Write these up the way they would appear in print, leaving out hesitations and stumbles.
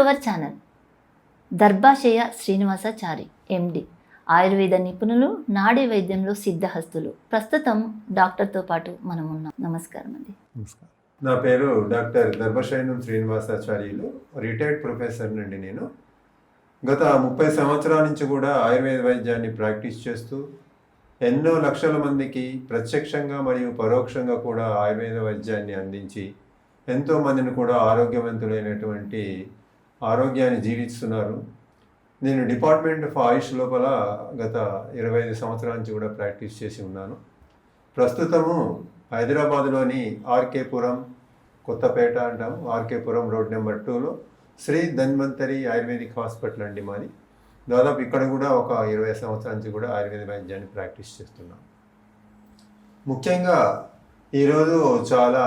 Our channel దర్భాశయ Srinivasachari ఎండి ఆయుర్వేద నిపుణులు, నాడీ వైద్యంలో సిద్ధహస్తులు. ప్రస్తుతం డాక్టర్తో పాటు మనం ఉన్నాం. నమస్కారం అండి. నమస్కారం. నా పేరు doctor Darbhasayanam Srinivasacharyulu, retired professor నుండి. నేను గత 30 సంవత్సరాల నుంచి కూడా ఆయుర్వేద వైద్యాన్ని ప్రాక్టీస్ చేస్తూ ఎన్నో లక్షల మందికి ప్రత్యక్షంగా మరియు పరోక్షంగా కూడా ఆయుర్వేద వైద్యాన్ని అందించి ఎంతోమందిని కూడా ఆరోగ్యవంతులైనటువంటి ఆరోగ్యాన్ని జీవిస్తున్నారు. నేను డిపార్ట్మెంట్ ఆఫ్ ఆయుష్ లోపల గత 25 సంవత్సరాల నుంచి కూడా ప్రాక్టీస్ చేసి ఉన్నాను. ప్రస్తుతము హైదరాబాద్లోని ఆర్కేపురం, కొత్తపేట అంటాము, ఆర్కేపురం రోడ్ నెంబర్ 2లో శ్రీ ధన్వంతరి ఆయుర్వేదిక్ హాస్పిటల్ అండి మాది. దాదాపు ఇక్కడ కూడా ఒక 20 సంవత్సరాల నుంచి కూడా ఆయుర్వేద వైద్యాన్ని ప్రాక్టీస్ చేస్తున్నాను. ముఖ్యంగా ఈరోజు చాలా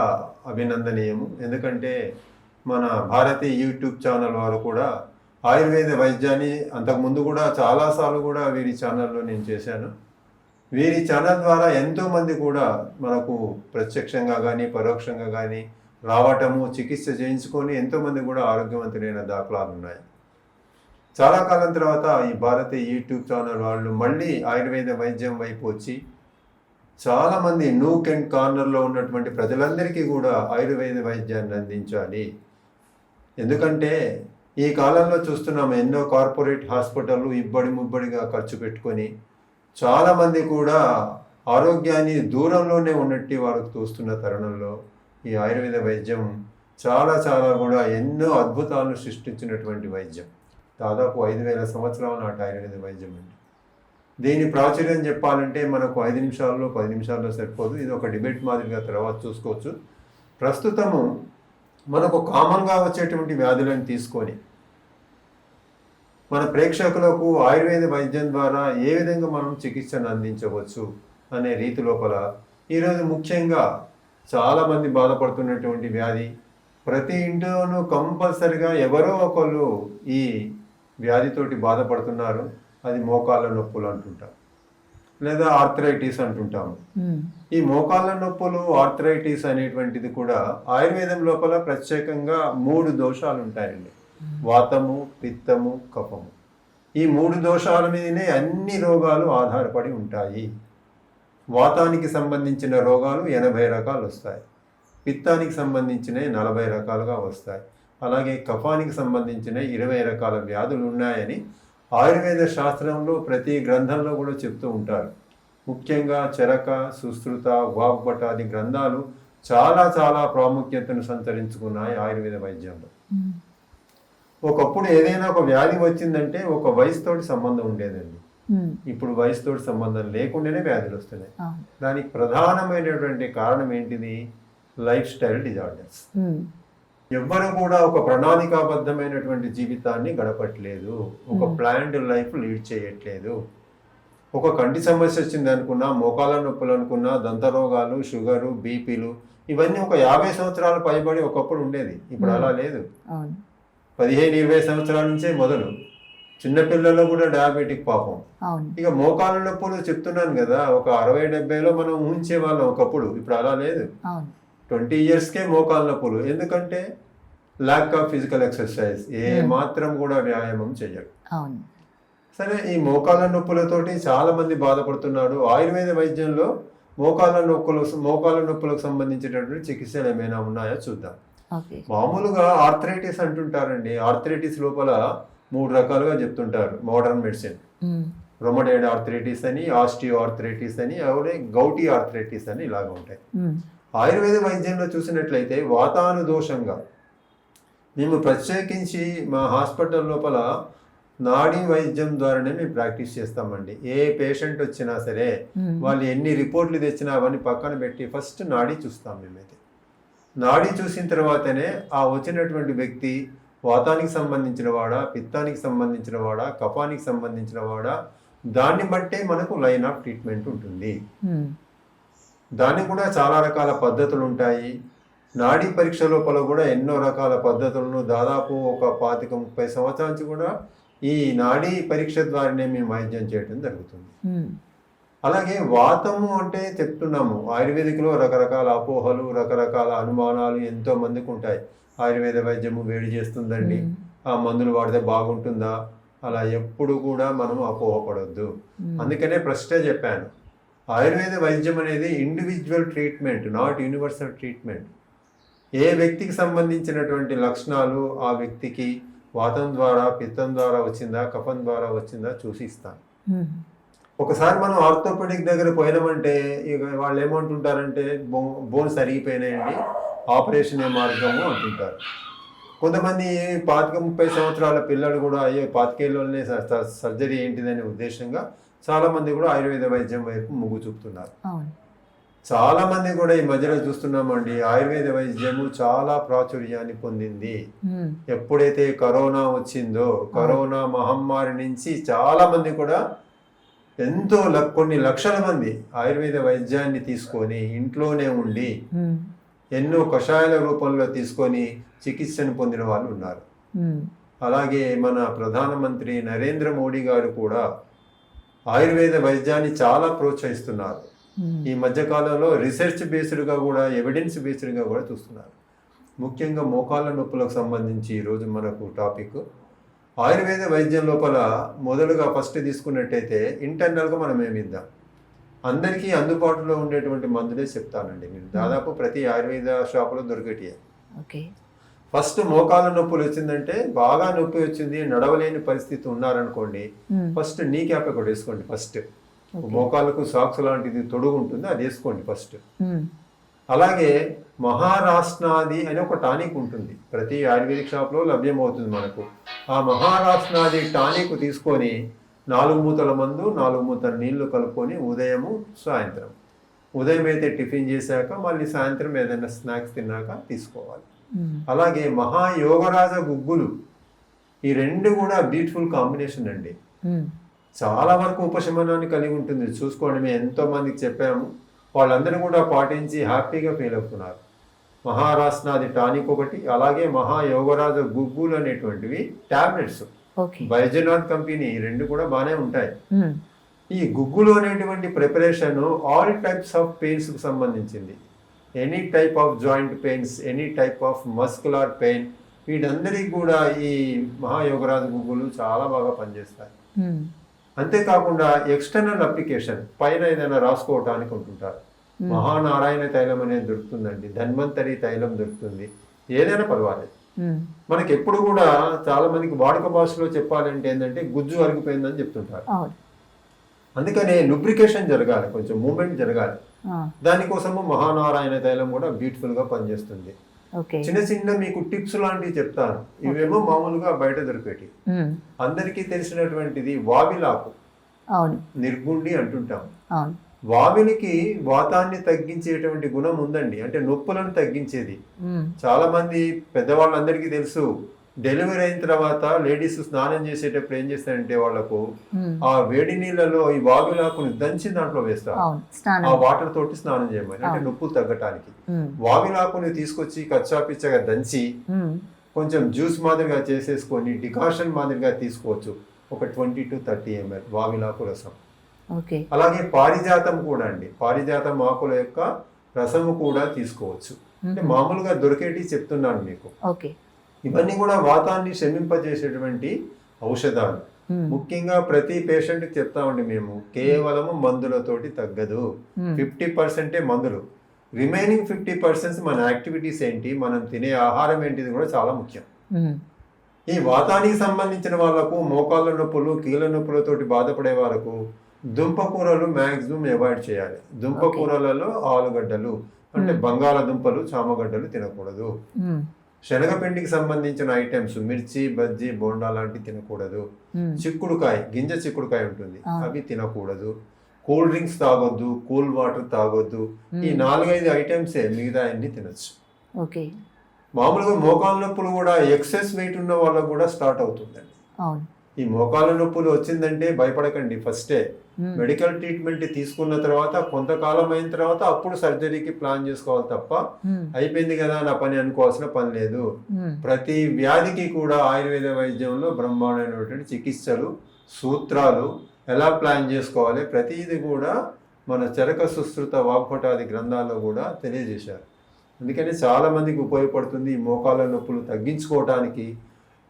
అభినందనీయము, ఎందుకంటే మన భారతీయ యూట్యూబ్ ఛానల్ వారు కూడా ఆయుర్వేద వైద్యాన్ని అంతకుముందు కూడా చాలాసార్లు కూడా వీరి ఛానల్లో నేను చేశాను. వీరి ఛానల్ ద్వారా ఎంతోమంది కూడా మనకు ప్రత్యక్షంగా కానీ పరోక్షంగా కానీ రావటము, చికిత్స చేయించుకొని ఎంతోమంది కూడా ఆరోగ్యవంతులైన దాఖలాలు ఉన్నాయి. చాలా కాలం తర్వాత ఈ భారతీయ యూట్యూబ్ ఛానల్ వాళ్ళు మళ్ళీ ఆయుర్వేద వైద్యం వైపు వచ్చి చాలామంది నూక్ అండ్ కార్నర్లో ఉన్నటువంటి ప్రజలందరికీ కూడా ఆయుర్వేద వైద్యాన్ని అందించాలి. ఎందుకంటే ఈ కాలంలో చూస్తున్నాము ఎన్నో కార్పొరేట్ హాస్పిటళ్ళు ఇబ్బడి ముబ్బడిగా ఖర్చు పెట్టుకొని చాలామంది కూడా ఆరోగ్యాన్ని దూరంలోనే ఉన్నట్టు వారికి చూస్తున్న తరుణంలో ఈ ఆయుర్వేద వైద్యం చాలా కూడా ఎన్నో అద్భుతాలను సృష్టించినటువంటి వైద్యం. దాదాపు 5000 సంవత్సరాల నాటి ఆయుర్వేద వైద్యం అండి. దీని ప్రాచుర్యం చెప్పాలంటే మనకు 5 నిమిషాల్లో 10 నిమిషాల్లో సరిపోదు. ఇది ఒక డిబేట్ మాదిరిగా తర్వాత చూసుకోవచ్చు. ప్రస్తుతము మనకు కామన్గా వచ్చేటువంటి వ్యాధులను తీసుకొని మన ప్రేక్షకులకు ఆయుర్వేద వైద్యం ద్వారా ఏ విధంగా మనం చికిత్సను అందించవచ్చు అనే రీతి లోపల ఈరోజు ముఖ్యంగా చాలామంది బాధపడుతున్నటువంటి వ్యాధి, ప్రతి ఇంట్లోనూ కంపల్సరిగా ఎవరో ఒకళ్ళు ఈ వ్యాధితోటి బాధపడుతున్నారు. అది మోకాళ్ళ నొప్పులు అంటుంటాం, లేదా ఆర్థరైటిస్ అంటుంటాము. ఈ మోకాళ్ళ నొప్పులు, ఆర్థరైటిస్ అనేటువంటిది కూడా ఆయుర్వేదం లోపల ప్రత్యేకంగా 3 దోషాలు ఉంటాయండి. వాతము, పిత్తము, కఫము. ఈ 3 దోషాల మీదనే అన్ని రోగాలు ఆధారపడి ఉంటాయి. వాతానికి సంబంధించిన రోగాలు 80 రకాలు వస్తాయి, పిత్తానికి సంబంధించినవి 40 రకాలుగా వస్తాయి, అలాగే కఫానికి సంబంధించిన 20 రకాల వ్యాధులు ఉన్నాయని ఆయుర్వేద శాస్త్రంలో ప్రతి గ్రంథంలో కూడా చెప్తూ ఉంటారు. ముఖ్యంగా చరక, సుశ్రుత, వాగ్భటాది గ్రంథాలు చాలా ప్రాముఖ్యతను సంతరించుకున్నాయి ఆయుర్వేద వైద్యంలో. ఒకప్పుడు ఏదైనా ఒక వ్యాధి వచ్చిందంటే ఒక వయసుతోటి సంబంధం ఉండేదండి. ఇప్పుడు వయసుతోటి సంబంధం లేకుండానే వ్యాధులు వస్తున్నాయి. దానికి ప్రధానమైనటువంటి కారణం ఏంటిది? Life style disorders. ఎవ్వరు కూడా ఒక ప్రణాళికాబద్ధమైనటువంటి జీవితాన్ని గడపట్లేదు, ఒక ప్లాన్డ్ లైఫ్ లీడ్ చేయట్లేదు. ఒక కంటి సమస్య వచ్చింది అనుకున్నా, మోకాళ్ళ నొప్పులు అనుకున్నా, దంత రోగాలు, షుగరు, బీపీలు, ఇవన్నీ ఒక 50 సంవత్సరాలు పైబడి ఒకప్పుడు ఉండేది. ఇప్పుడు అలా లేదు. 15-20 సంవత్సరాల నుంచే మొదలు. చిన్నపిల్లల్లో కూడా డయాబెటిక్ పాపం. ఇక మోకాళ్ళ నొప్పులు చెప్తున్నాను కదా, ఒక 60-70లో మనం ఊహించే వాళ్ళం ఒకప్పుడు. ఇప్పుడు అలా లేదు. 20 ఇయర్స్కే మోకాళ్ళ నొప్పులు. ఎందుకంటే ల్యాక్ ఆఫ్ ఫిజికల్ ఎక్సర్సైజ్, ఏ మాత్రం కూడా వ్యాయామం చేయరు. సరే, ఈ మోకాళ్ళ నొప్పులతోటి చాలా మంది బాధపడుతున్నారు. ఆయుర్వేద వైద్యంలో మోకాళ్ళ నొప్పులకు సంబంధించినటువంటి చికిత్సలు ఏమైనా ఉన్నాయో చూద్దాం. మామూలుగా ఆర్థరైటిస్ అంటుంటారండి. ఆర్థరైటిస్ లోపల 3 రకాలుగా చెప్తుంటారు మోడర్న్ మెడిసిన్. రొమటైడ్ ఆర్థరైటిస్ అని, ఆస్టియో ఆర్థరైటిస్ అని, అలాగే గౌటీ ఆర్థరైటిస్ అని ఇలాగ ఉంటాయి. ఆయుర్వేద వైద్యంలో చూసినట్లయితే వాతానుదోషంగా మేము ప్రత్యేకించి మా హాస్పిటల్ లోపల నాడీ వైద్యం ద్వారానే మేము ప్రాక్టీస్ చేస్తామండి. ఏ పేషెంట్ వచ్చినా సరే వాళ్ళు ఎన్ని రిపోర్ట్లు తెచ్చినా అవన్నీ పక్కన పెట్టి ఫస్ట్ నాడీ చూస్తాం. మేమైతే నాడీ చూసిన తర్వాతనే ఆ వచ్చినటువంటి వ్యక్తి వాతానికి సంబంధించిన వాడా, పిత్తానికి సంబంధించిన వాడా, కఫానికి సంబంధించిన వాడా, దాన్ని బట్టే మనకు లైన్ ఆఫ్ ట్రీట్మెంట్ ఉంటుంది. దానికి కూడా చాలా రకాల పద్ధతులు ఉంటాయి. నాడీ పరీక్ష లోపల కూడా ఎన్నో రకాల పద్ధతులను దాదాపు ఒక 25-30 సంవత్సరాల నుంచి కూడా ఈ నాడీ పరీక్ష ద్వారానే మేము వైద్యం చేయడం జరుగుతుంది. అలాగే వాతము అంటే చెప్తున్నాము, ఆయుర్వేదిక్లో రకరకాల అపోహలు, రకరకాల అనుమానాలు ఎంతో మందికి ఉంటాయి. ఆయుర్వేద వైద్యము వేడి చేస్తుందండి, ఆ మందులు వాడితే బాగుంటుందా, అలా ఎప్పుడు కూడా మనం అపోహపడొద్దు. అందుకనే ఫస్టే చెప్పాను, ఆయుర్వేద వైద్యం అనేది individual treatment, not universal treatment. ఏ వ్యక్తికి సంబంధించినటువంటి లక్షణాలు ఆ వ్యక్తికి వాతం ద్వారా, పిత్తం ద్వారా వచ్చిందా, కఫం ద్వారా వచ్చిందా చూసి ఇస్తాను. ఒకసారి మనం ఆర్థోపెడిక్ దగ్గర పోయినామంటే ఇక వాళ్ళు ఏమంటుంటారంటే బోన్స్ అరిగిపోయినాయండి, ఆపరేషన్ ఏ మార్గము అంటుంటారు. కొంతమంది 25-30 సంవత్సరాల పిల్లలు కూడా అయ్యో 25 సర్జరీ ఏంటిదనే ఉద్దేశంగా చాలామంది కూడా ఆయుర్వేద వైద్యం వైపు మొగ్గు చూపుతున్నారు. చాలా మంది కూడా ఈ మధ్యలో చూస్తున్నామండి, ఆయుర్వేద వైద్యము చాలా ప్రాచుర్యాన్ని పొందింది. ఎప్పుడైతే కరోనా వచ్చిందో, కరోనా మహమ్మారి నుంచి చాలా మంది కూడా ఎంతో కొన్ని లక్షల మంది ఆయుర్వేద వైద్యాన్ని తీసుకొని ఇంట్లోనే ఉండి ఎన్నో కషాయాల రూపంలో తీసుకొని చికిత్సను పొందిన వాళ్ళు ఉన్నారు. అలాగే మన ప్రధానమంత్రి నరేంద్ర మోడీ గారు కూడా ఆయుర్వేద వైద్యాన్ని చాలా ప్రోత్సహిస్తున్నారు. ఈ మధ్యకాలంలో రీసెర్చ్ బేస్డ్గా కూడా, ఎవిడెన్స్ బేస్డ్గా కూడా చూస్తున్నారు. ముఖ్యంగా మోకాళ్ళ నొప్పులకు సంబంధించి ఈరోజు మనకు టాపిక్ ఆయుర్వేద వైద్యం లోపల మొదలుగా ఫస్ట్ తీసుకున్నట్టయితే ఇంటర్నల్గా మనం ఏమిద్దాం, అందరికీ అందుబాటులో ఉండేటువంటి మందులే చెప్తానండి. నేను దాదాపు ప్రతి ఆయుర్వేద షాపులో దొరికేటియే. ఫస్ట్ మోకాళ్ళ నొప్పులు వచ్చిందంటే, బాగా నొప్పి వచ్చింది, నడవలేని పరిస్థితి ఉన్నారనుకోండి, ఫస్ట్ నీ క్యాప్ ఒకటి వేసుకోండి. ఫస్ట్ మోకాళ్ళకు సాక్స్ లాంటిది తొడుగు ఉంటుంది, అది వేసుకోండి ఫస్ట్. అలాగే మహారాష్ట్రాది అని ఒక టానిక్ ఉంటుంది, ప్రతి ఆయుర్వేదిక్ షాప్లో లభ్యమవుతుంది మనకు. ఆ మహారాష్ట్రాది టానిక్ తీసుకొని 4 మూతల మందు 4 మూతల నీళ్లు కలుపుకొని ఉదయము సాయంత్రం, ఉదయం అయితే టిఫిన్ చేశాక మళ్ళీ సాయంత్రం ఏదైనా స్నాక్స్ తిన్నాక తీసుకోవాలి. అలాగే మహాయోగరాజ గుగ్గులు, ఈ రెండు కూడా బ్యూటిఫుల్ కాంబినేషన్ అండి. చాలా వరకు ఉపశమనాన్ని కలిగి ఉంటుంది. చూసుకోండి, మేము ఎంతో మందికి చెప్పాము, వాళ్ళందరూ కూడా పాటించి హ్యాపీగా ఫీల్ అవుతున్నారు. మహారాష్ట్రాది టానిక్ ఒకటి, అలాగే మహాయోగరాజ గుగ్గులు అనేటువంటివి టాబ్లెట్స్, బైజనాథ్ కంపెనీ, ఈ రెండు కూడా బాగానే ఉంటాయి. ఈ గుగ్గులు అనేటువంటి preparation all types of pains కు సంబంధించింది. Any type of joint pains, any type of muscular pain, వీటందరికీ కూడా ఈ మహాయోగరాజ గుగ్గులు చాలా బాగా పనిచేస్తాయి. అంతేకాకుండా ఎక్స్టర్నల్ అప్లికేషన్, పైన ఏదైనా రాసుకోవటానికి ఉంటుంటారు. మహానారాయణ తైలం అనేది దొరుకుతుందండి, ధన్వంతరి తైలం దొరుకుతుంది, ఏదైనా పర్వాలేదు. మనకి ఎప్పుడు కూడా చాలా మందికి వాడుక భాషలో చెప్పాలంటే ఏంటంటే గుజ్జు అరిగిపోయిందని చెప్తుంటారు. అందుకనే లూబ్రికేషన్ జరగాలి, కొంచెం మూమెంట్ జరగాలి. దానికోసము మహానారాయణ తైలం కూడా బ్యూటిఫుల్ గా పనిచేస్తుంది. చిన్న చిన్న మీకు టిప్స్ లాంటివి చెప్తాను, ఇవేమో మామూలుగా బయట దొరికేటి. అందరికీ తెలిసినటువంటిది వావిలాకు, నిర్గుండి అంటుంటాం. వావినికి వాతాన్ని తగ్గించేటువంటి గుణం ఉందండి, అంటే నొప్పులను తగ్గించేది. చాలా మంది పెద్దవాళ్ళందరికీ తెలుసు, డెలివరీ అయిన తర్వాత లేడీస్ స్నానం చేసేటప్పుడు ఏం చేస్తారంటే వాళ్ళకు ఆ వేడి నీళ్ళలో ఈ వావిలాకుని దంచి దాంట్లో వేస్తారు, ఆ వాటర్ తోటి స్నానం చేయమని, అంటే నొప్పులు తగ్గటానికి. వావిలాకుని తీసుకొచ్చి కచ్చాపిచ్చగా దంచి కొంచెం జ్యూస్ మాదిరిగా చేసేసుకొని డికాషన్ మాదిరిగా తీసుకోవచ్చు, ఒక 20 to 30 ml వావిలాకు రసం. అలాగే పారిజాతం కూడా అండి, పారిజాతం ఆకుల యొక్క రసము కూడా తీసుకోవచ్చు. అంటే మామూలుగా దొరికేటి చెప్తున్నాను మీకు. ఇవన్నీ కూడా వాతాన్ని శమింపజేసేటువంటి ఔషధాలు. ముఖ్యంగా ప్రతి పేషెంట్ కి చెప్తామండి మేము, కేవలము మందులతోటి తగ్గదు. 50% మందులు, రిమైనింగ్ 50% మన యాక్టివిటీస్ ఏంటి, మనం తినే ఆహారం ఏంటిది కూడా చాలా ముఖ్యం. ఈ వాతానికి సంబంధించిన వాళ్ళకు, మోకాళ్ళ నొప్పులు, కీళ్ళ నొప్పులతోటి బాధపడే వాళ్ళకు దుంపకూరలు మ్యాక్సిమం అవాయిడ్ చేయాలి. దుంపకూరలలో ఆలుగడ్డలు అంటే బంగాళదుంపలు, చామగడ్డలు తినకూడదు. శనగపిండికి సంబంధించిన ఐటమ్స్, మిర్చి, బజ్జీ, బోండా లాంటివి తినకూడదు. చిక్కుడుకాయ, గింజ చిక్కుడుకాయ ఉంటుంది, అవి తినకూడదు. కూల్ డ్రింక్స్ తాగొద్దు, కూల్ వాటర్ తాగొద్దు. ఈ 4-5 ఐటమ్సే, మిగతా అన్ని తినచ్చు. మామూలుగా మోకాళ్ళ నొప్పులు కూడా ఎక్సెస్ వెయిట్ ఉన్న వాళ్ళకు కూడా స్టార్ట్ అవుతుందండి. ఈ మోకాళ్ళ నొప్పులు వచ్చిందంటే భయపడకండి, ఫస్టే మెడికల్ ట్రీట్మెంట్ తీసుకున్న తర్వాత కొంతకాలం అయిన తర్వాత అప్పుడు సర్జరీకి ప్లాన్ చేసుకోవాలి తప్ప అయిపోయింది కదా నా పని అనుకోవాల్సిన పని లేదు. ప్రతి వ్యాధికి కూడా ఆయుర్వేద వైద్యంలో బ్రహ్మాండమైనటువంటి చికిత్సలు, సూత్రాలు, ఎలా ప్లాన్ చేసుకోవాలి ప్రతిదీ కూడా మన చరక సుశ్రుత వాగ్భటాది గ్రంథాల్లో కూడా తెలియజేశారు. అందుకని చాలా మందికి ఉపయోగపడుతుంది. ఈ మోకాళ్ళ నొప్పులు తగ్గించుకోవటానికి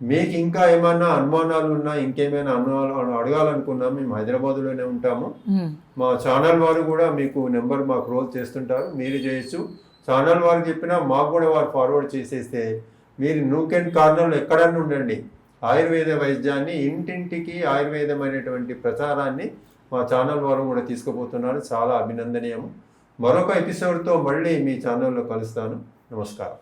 మీకు ఇంకా ఏమైనా అనుమానాలు ఉన్నా, ఇంకేమైనా అనుమానాలు అడగాలనుకున్నా మేము హైదరాబాద్లోనే ఉంటాము. మా ఛానల్ వారు కూడా మీకు నెంబర్ మాకు రోల్ చేస్తుంటారు, మీరు చేయొచ్చు. ఛానల్ వారు చెప్పినా మాకు కూడా వారు ఫార్వర్డ్ చేసేస్తే మీరు నూక్ అండ్ కార్నర్లో ఎక్కడన్నా ఉండండి, ఆయుర్వేద వైద్యాన్ని ఇంటింటికి ఆయుర్వేదమైనటువంటి ప్రచారాన్ని మా ఛానల్ వారు కూడా తీసుకుపోతున్నారు. చాలా అభినందనీయము. మరొక ఎపిసోడ్తో మళ్ళీ మీ ఛానల్లో కలుస్తాను. నమస్కారం.